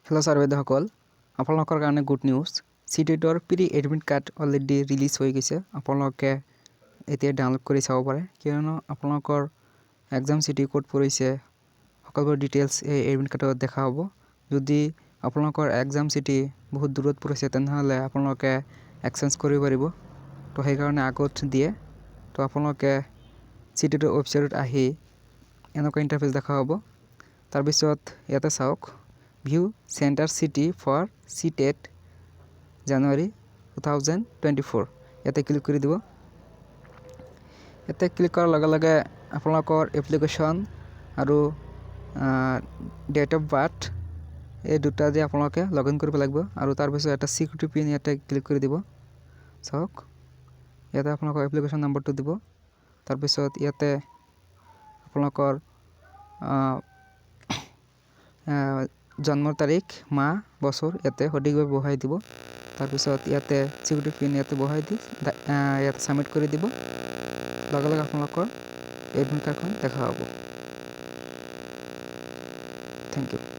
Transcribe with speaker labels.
Speaker 1: Hello' sir বাইদেউসকল, আপোনালোকৰ কাৰণে গুড নিউজ। চিটেটৰ pre admit card already release হৈ গৈছে। আপোনালোকে এতিয়া ডাউনলোড কৰি চাব পাৰে, কিয়নো আপোনালোকৰ এক্সাম চিটি ক'ত পৰিছে সকলোবোৰ ডিটেইলছ এই এডমিট কাৰ্ডত দেখা হ'ব। যদি আপোনালোকৰ এক্সাম চিটি বহুত দূৰত পৰিছে তেনেহ'লে আপোনালোকে এক্সচেঞ্জ কৰিব পাৰিব। তো সেইকাৰণে আগত দিয়ে। তো আপোনালোকে চিটেটৰ ৱেবছাইটত আহি এনেকুৱা ইণ্টাৰফেচ দেখা হ'ব। তাৰপিছত ইয়াতে চাওক, ভিউ চেণ্টাৰ চিটি ফৰ চিটেট জানুৱাৰী 2024 ইয়াতে ক্লিক কৰি দিব। ইয়াতে ক্লিক কৰাৰ লগে লগে আপোনালোকৰ এপ্লিকেশ্যন আৰু ডেট অফ বাৰ্থ এই দুটা দি আপোনালোকে লগ ইন কৰিব লাগিব। আৰু তাৰপিছত এটা চিকিউৰিটি পিন ইয়াতে ক্লিক কৰি দিব। চাওক, ইয়াতে আপোনালোকৰ এপ্লিকেশ্যন নম্বৰটো দিব। তাৰপিছত ইয়াতে আপোনালোকৰ জন্মৰ তাৰিখ, মাহ, বছৰ ইয়াতে সঠিকভাৱে বহাই দিব। তাৰপিছত ইয়াতে চিকিউৰিটি পিন ইয়াতে বহাই দি ইয়াতে ছাবমিট কৰি দিব। লগে লগে আপোনালোকৰ এডমিট কাৰ্ডখন দেখা হ'ব। Thank U.